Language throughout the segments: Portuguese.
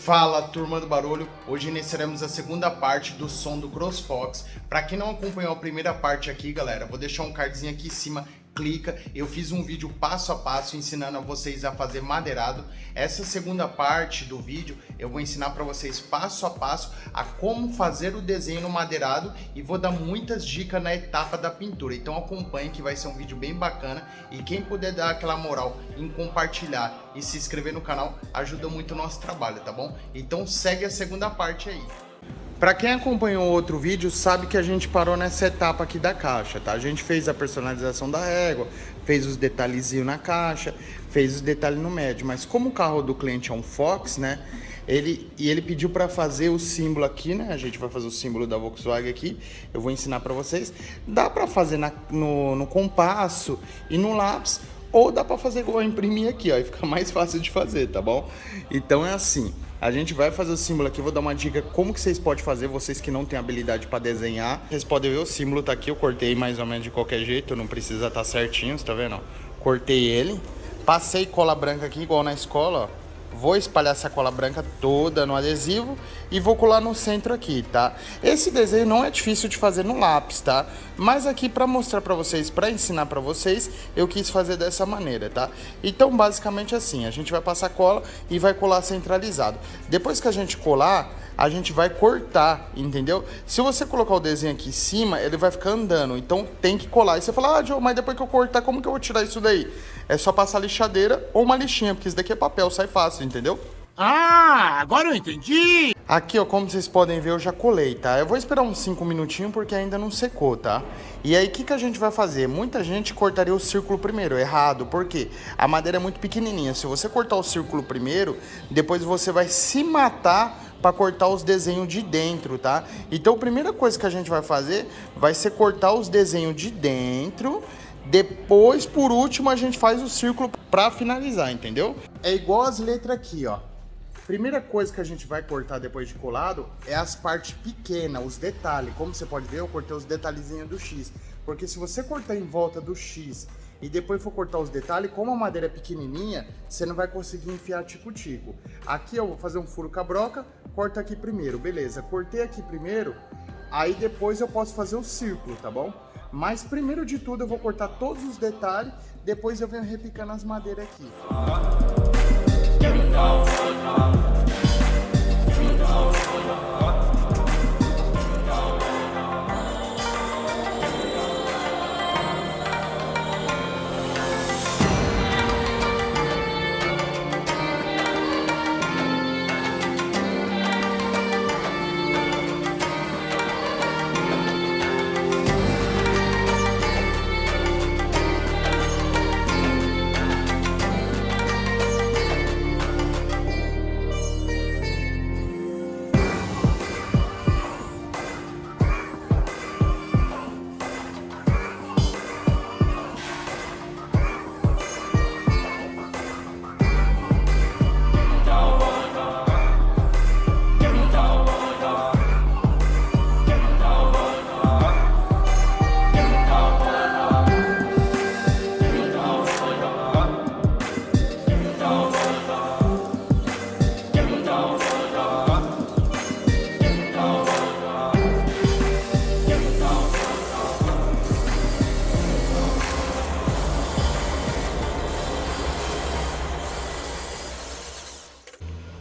Fala, turma do barulho, hoje iniciaremos a segunda parte do som do CrossFox. Para quem não acompanhou a primeira parte aqui, galera, vou deixar um cardzinho aqui em cima, clica. Eu fiz um vídeo passo a passo ensinando a vocês a fazer madeirado. Essa segunda parte do vídeo eu vou ensinar para vocês passo a passo a como fazer o desenho no madeirado e vou dar muitas dicas na etapa da pintura. Então acompanhe que vai ser um vídeo bem bacana e quem puder dar aquela moral em compartilhar e se inscrever no canal ajuda muito o nosso trabalho, tá bom? Então segue a segunda parte aí. Para quem acompanhou o outro vídeo, sabe que a gente parou nessa etapa aqui da caixa, tá? A gente fez a personalização da régua, fez os detalhezinhos na caixa, fez os detalhes no médio. Mas como o carro do cliente é um Fox, né? Ele pediu para fazer o símbolo aqui, né? A gente vai fazer o símbolo da Volkswagen aqui. Eu vou ensinar para vocês. Dá para fazer no compasso e no lápis, ou dá para fazer igual eu imprimir aqui, ó. E fica mais fácil de fazer, tá bom? Então é assim. A gente vai fazer o símbolo aqui, vou dar uma dica como que vocês podem fazer, vocês que não têm habilidade para desenhar. Vocês podem ver o símbolo tá aqui, eu cortei mais ou menos de qualquer jeito, não precisa estar certinho, você tá vendo? Cortei ele, passei cola branca aqui igual na escola, ó. Vou espalhar essa cola branca toda no adesivo e vou colar no centro aqui, tá? Esse desenho não é difícil de fazer no lápis, tá? Mas aqui para mostrar para vocês, para ensinar para vocês, eu quis fazer dessa maneira, tá? Então, basicamente assim, a gente vai passar cola e vai colar centralizado. Depois que a gente colar, a gente vai cortar, entendeu? Se você colocar o desenho aqui em cima, ele vai ficar andando, então tem que colar. E você fala, ah, Joe, mas depois que eu cortar, como que eu vou tirar isso daí? É só passar lixadeira ou uma lixinha, porque isso daqui é papel, sai fácil, entendeu? Ah, agora eu entendi! Aqui, ó, como vocês podem ver, eu já colei, tá? Eu vou esperar uns 5 minutinhos porque ainda não secou, tá? E aí, o que a gente vai fazer? Muita gente cortaria o círculo primeiro, errado, porque a madeira é muito pequenininha. Se você cortar o círculo primeiro, depois você vai se matar para cortar os desenhos de dentro, tá? Então, a primeira coisa que a gente vai fazer vai ser cortar os desenhos de dentro. Depois, por último, a gente faz o círculo para finalizar, entendeu? É igual as letras aqui, ó. Primeira coisa que a gente vai cortar depois de colado é as partes pequenas, os detalhes. Como você pode ver, eu cortei os detalhezinhos do X. Porque se você cortar em volta do X e depois for cortar os detalhes, como a madeira é pequenininha, você não vai conseguir enfiar tico-tico. Aqui eu vou fazer um furo com a broca, corto aqui primeiro, beleza. Cortei aqui primeiro, aí depois eu posso fazer o círculo, tá bom? Mas primeiro de tudo eu vou cortar todos os detalhes, depois eu venho repicando as madeiras aqui.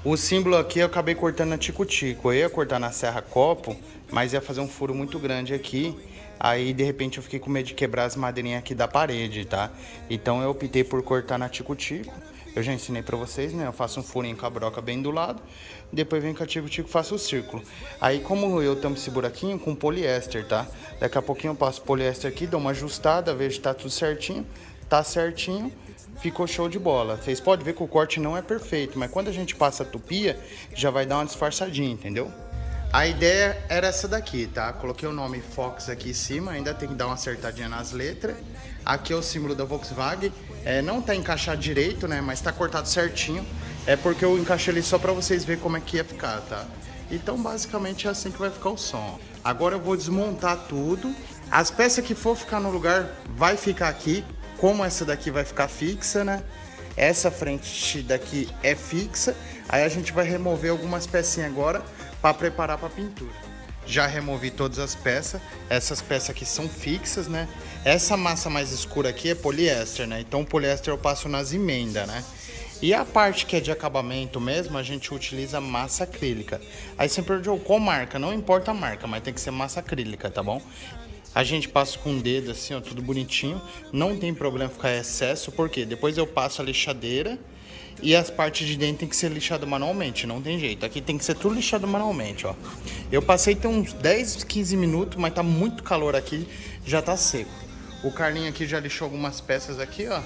O símbolo aqui eu acabei cortando na tico-tico. Eu ia cortar na serra copo, mas ia fazer um furo muito grande aqui. Aí, de repente, eu fiquei com medo de quebrar as madeirinhas aqui da parede, tá? Então, eu optei por cortar na tico-tico. Eu já ensinei pra vocês, né? Eu faço um furinho com a broca bem do lado. Depois venho com a tico-tico e faço o círculo. Aí, como eu tampo esse buraquinho com poliéster, tá? Daqui a pouquinho eu passo poliéster aqui, dou uma ajustada, vejo que tá tudo certinho. Tá certinho. Ficou show de bola. Vocês podem ver que o corte não é perfeito, mas quando a gente passa a tupia, já vai dar uma disfarçadinha, entendeu? A ideia era essa daqui, tá? Coloquei o nome Fox aqui em cima, ainda tem que dar uma acertadinha nas letras. Aqui é o símbolo da Volkswagen. Não tá encaixado direito, né? Mas tá cortado certinho. É porque eu encaixei ele só pra vocês verem como é que ia ficar, tá? Então, basicamente, é assim que vai ficar o som. Agora eu vou desmontar tudo. As peças que for ficar no lugar, vai ficar aqui. Como essa daqui vai ficar fixa, né? Essa frente daqui é fixa, Aí a gente vai remover algumas pecinhas agora para preparar para pintura. Já removi todas as peças. Essas peças aqui são fixas, né? Essa massa mais escura aqui é poliéster, né? Então o poliéster eu passo nas emendas, né? E a parte que é de acabamento mesmo, a gente utiliza massa acrílica. Aí você perguntou qual marca? Não importa a marca, mas tem que ser massa acrílica, tá bom? A gente passa com o dedo assim, ó, tudo bonitinho. Não tem problema ficar excesso, porque depois eu passo a lixadeira e as partes de dentro tem que ser lixado manualmente, não tem jeito. Aqui tem que ser tudo lixado manualmente, ó. Eu passei tem uns 10, 15 minutos, mas tá muito calor aqui, já tá seco. O Carlinho aqui já lixou algumas peças aqui, ó.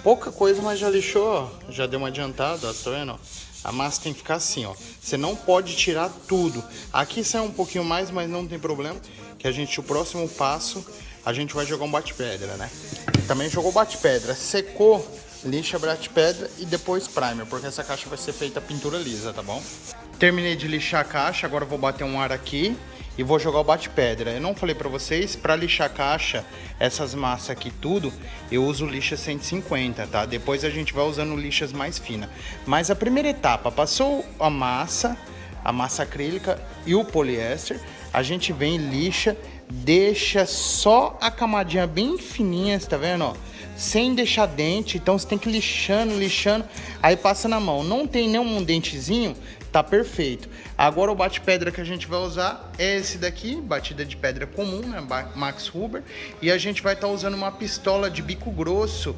Pouca coisa, mas já lixou, ó. Já deu uma adiantada, ó, tá vendo? A massa tem que ficar assim, ó. Você não pode tirar tudo. Aqui sai um pouquinho mais, mas não tem problema. Que o próximo passo, a gente vai jogar um bate-pedra, né? Também jogou bate-pedra. Secou, lixa bate-pedra e depois primer, porque essa caixa vai ser feita pintura lisa, tá bom? Terminei de lixar a caixa, agora eu vou bater um ar aqui e vou jogar o bate-pedra. Eu não falei pra vocês, pra lixar a caixa, essas massas aqui tudo, eu uso lixa 150, tá? Depois a gente vai usando lixas mais finas. Mas a primeira etapa, passou a massa acrílica e o poliéster, a gente vem, lixa, deixa só a camadinha bem fininha, tá vendo, ó? Sem deixar dente, então você tem que ir lixando, aí passa na mão. Não tem nenhum dentezinho, tá perfeito. Agora o bate-pedra que a gente vai usar é esse daqui, batida de pedra comum, né, Max Huber. E a gente vai estar usando uma pistola de bico grosso,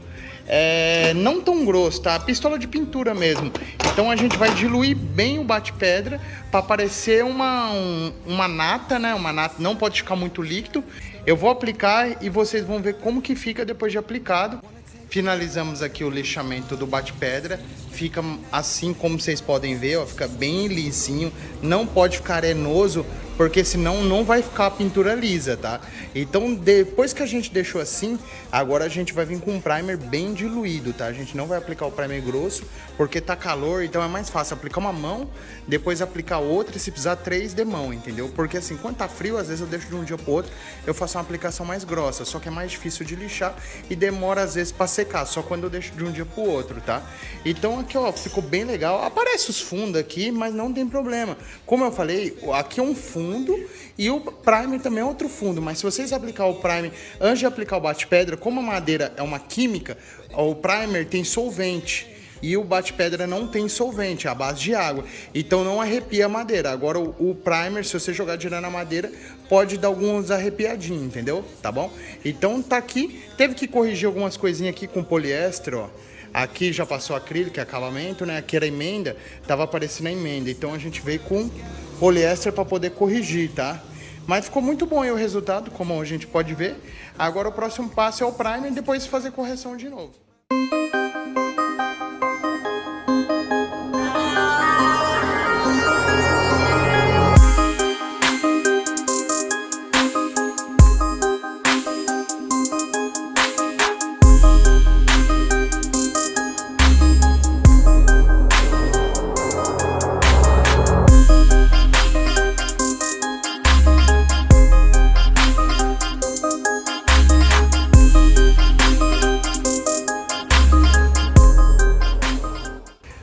não tão grosso, tá? Pistola de pintura mesmo. Então a gente vai diluir bem o bate-pedra para parecer uma nata, né? Uma nata, não pode ficar muito líquido. Eu vou aplicar e vocês vão ver como que fica depois de aplicado. Finalizamos aqui o lixamento do bate-pedra. Fica assim como vocês podem ver, ó, fica bem lisinho. Não pode ficar arenoso, porque senão não vai ficar a pintura lisa, tá? Então depois que a gente deixou assim, agora a gente vai vir com um primer bem diluído, tá? A gente não vai aplicar o primer grosso, porque tá calor, então é mais fácil aplicar uma mão, depois aplicar outra e se precisar 3 de mão, entendeu? Porque assim, quando tá frio, às vezes eu deixo de um dia pro outro, eu faço uma aplicação mais grossa, só que é mais difícil de lixar e demora às vezes pra secar, só quando eu deixo de um dia pro outro, tá? Então aqui, ó, ficou bem legal. Aparece os fundos aqui, mas não tem problema. Como eu falei, aqui é um fundo e o primer também é outro fundo, mas se vocês aplicar o primer antes de aplicar o bate-pedra, como a madeira é uma química, o primer tem solvente e o bate-pedra não tem solvente, é a base de água, então não arrepia a madeira. Agora o primer, se você jogar direto na madeira, pode dar alguns arrepiadinhos, entendeu? Tá bom? Então tá aqui, teve que corrigir algumas coisinhas aqui com poliéster, ó. Aqui já passou acrílico, acabamento, né? Aqui era emenda, tava aparecendo a emenda, então a gente veio com poliéster para poder corrigir, tá? Mas ficou muito bom aí o resultado, como a gente pode ver. Agora o próximo passo é o primer e depois fazer correção de novo.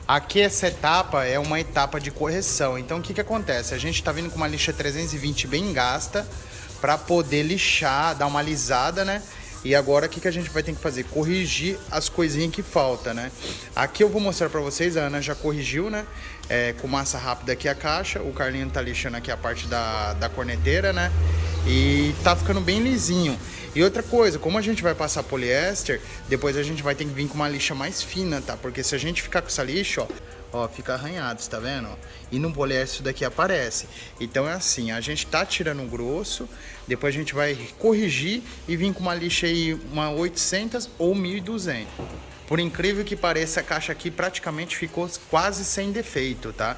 Aqui essa etapa é uma etapa de correção, então o que acontece? A gente tá vindo com uma lixa 320 bem gasta para poder lixar, dar uma alisada, né? E agora o que a gente vai ter que fazer? Corrigir as coisinhas que faltam, né? Aqui eu vou mostrar para vocês, a Ana já corrigiu, né? Com massa rápida aqui a caixa, o Carlinho tá lixando aqui a parte da corneteira, né? E tá ficando bem lisinho. E outra coisa, como a gente vai passar poliéster, depois a gente vai ter que vir com uma lixa mais fina, tá? Porque se a gente ficar com essa lixa, ó, fica arranhado, tá vendo? E no poliéster isso daqui aparece. Então é assim, a gente tá tirando o grosso, depois a gente vai corrigir e vir com uma lixa aí, uma 800 ou 1200. Por incrível que pareça, a caixa aqui praticamente ficou quase sem defeito, tá?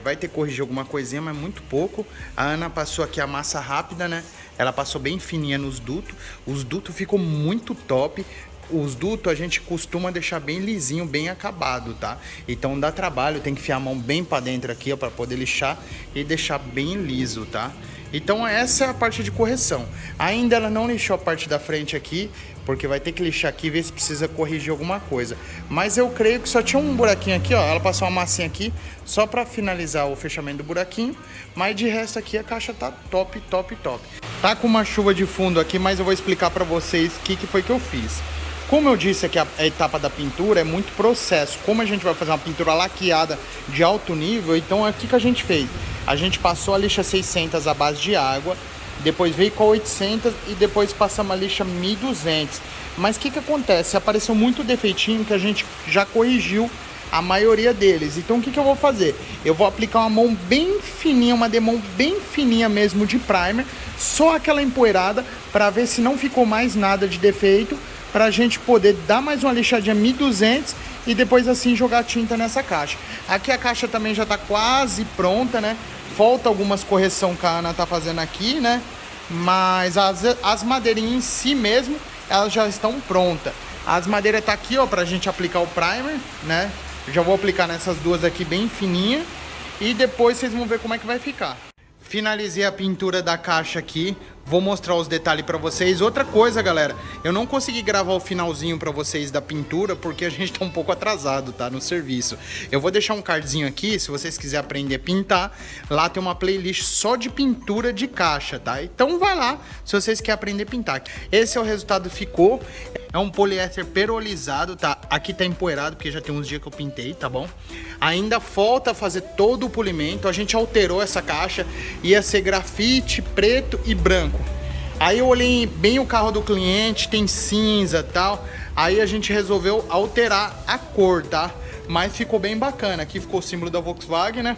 Vai ter que corrigir alguma coisinha, mas muito pouco. A Ana passou aqui a massa rápida, né? Ela passou bem fininha nos dutos. Os dutos ficou muito top. Os dutos a gente costuma deixar bem lisinho, bem acabado, tá? Então dá trabalho, tem que enfiar a mão bem pra dentro aqui, ó, pra poder lixar e deixar bem liso, tá? Então essa é a parte de correção. Ainda ela não lixou a parte da frente aqui, porque vai ter que lixar aqui e ver se precisa corrigir alguma coisa. Mas eu creio que só tinha um buraquinho aqui, ó. Ela passou uma massinha aqui só para finalizar o fechamento do buraquinho. Mas de resto aqui a caixa tá top, top, top. Tá com uma chuva de fundo aqui, mas eu vou explicar para vocês o que foi que eu fiz. Como eu disse aqui, a etapa da pintura é muito processo. Como a gente vai fazer uma pintura laqueada de alto nível, então é o que a gente fez? A gente passou a lixa 600 à base de água, depois veio com a 800 e depois passamos a lixa 1200. Mas o que acontece? Apareceu muito defeitinho que a gente já corrigiu a maioria deles. Então o que eu vou fazer? Eu vou aplicar uma mão bem fininha, uma demão bem fininha mesmo de primer, só aquela empoeirada, para ver se não ficou mais nada de defeito, para a gente poder dar mais uma lixadinha 1200 e depois assim jogar tinta nessa caixa. Aqui a caixa também já está quase pronta, né? Falta algumas correções que a Ana tá fazendo aqui, né? Mas as madeirinhas em si mesmo, elas já estão prontas. As madeiras tá aqui, ó, pra gente aplicar o primer, né? Eu já vou aplicar nessas duas aqui bem fininha e depois vocês vão ver como é que vai ficar. Finalizei a pintura da caixa aqui, vou mostrar os detalhes para vocês. Outra coisa, galera, eu não consegui gravar o finalzinho para vocês da pintura porque a gente tá um pouco atrasado, tá, no serviço. Eu vou deixar um cardzinho aqui, se vocês quiserem aprender a pintar, lá tem uma playlist só de pintura de caixa, tá? Então vai lá, se vocês querem aprender a pintar. Esse é o resultado, ficou. É um poliéster perolizado, tá? Aqui tá empoeirado, porque já tem uns dias que eu pintei, tá bom? Ainda falta fazer todo o polimento. A gente alterou essa caixa, ia ser grafite, preto e branco. Aí eu olhei bem o carro do cliente, tem cinza e tal. Aí a gente resolveu alterar a cor, tá? Mas ficou bem bacana. Aqui ficou o símbolo da Volkswagen, né?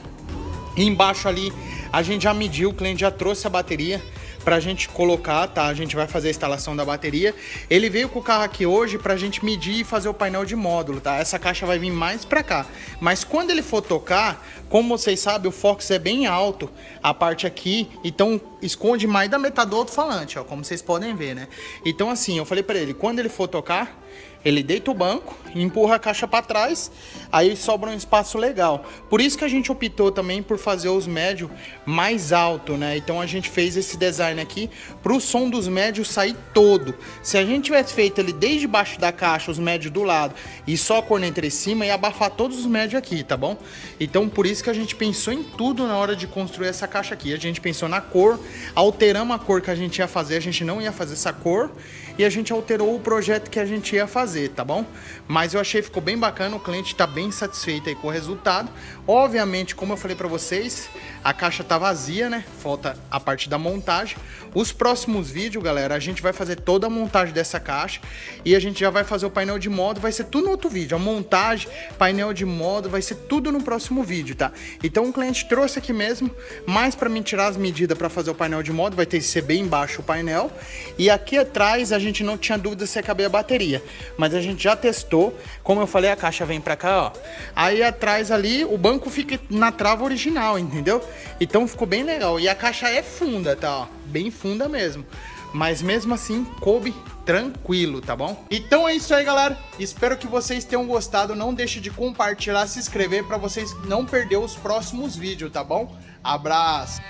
E embaixo ali a gente já mediu, o cliente já trouxe a bateria pra gente colocar, tá? A gente vai fazer a instalação da bateria. Ele veio com o carro aqui hoje pra gente medir e fazer o painel de módulo, tá? Essa caixa vai vir mais pra cá. Mas quando ele for tocar, como vocês sabem, o Fox é bem alto, a parte aqui, então esconde mais da metade do alto-falante, ó, como vocês podem ver, né? Então assim, eu falei pra ele, quando ele for tocar, ele deita o banco, empurra a caixa para trás, aí sobra um espaço legal. Por isso que a gente optou também por fazer os médios mais alto, né? Então a gente fez esse design aqui para o som dos médios sair todo. Se a gente tivesse feito ele desde baixo da caixa, os médios do lado e só a corneta em cima, ia abafar todos os médios aqui, tá bom? Então por isso que a gente pensou em tudo na hora de construir essa caixa aqui. A gente pensou na cor, alteramos a cor que a gente ia fazer, a gente não ia fazer essa cor e a gente alterou o projeto que a gente ia fazer, tá bom? Mas eu achei que ficou bem bacana, o cliente tá bem satisfeito aí com o resultado. Obviamente, como eu falei pra vocês, a caixa tá vazia, né? Falta a parte da montagem. Os próximos vídeos, galera, a gente vai fazer toda a montagem dessa caixa e a gente já vai fazer o painel de modo, vai ser tudo no outro vídeo. A montagem, painel de modo, vai ser tudo no próximo vídeo, tá? Então o cliente trouxe aqui mesmo, mais pra mim tirar as medidas pra fazer o painel de modo, vai ter que ser bem baixo o painel. E aqui atrás a gente não tinha dúvida se ia caber a bateria, mas a gente já testou. Como eu falei, a caixa vem pra cá, ó. Aí atrás ali, o banco fica na trava original, entendeu? Então ficou bem legal. E a caixa é funda, tá? Ó, bem funda mesmo. Mas mesmo assim, coube tranquilo, tá bom? Então é isso aí, galera. Espero que vocês tenham gostado. Não deixe de compartilhar, se inscrever pra vocês não perder os próximos vídeos, tá bom? Abraço!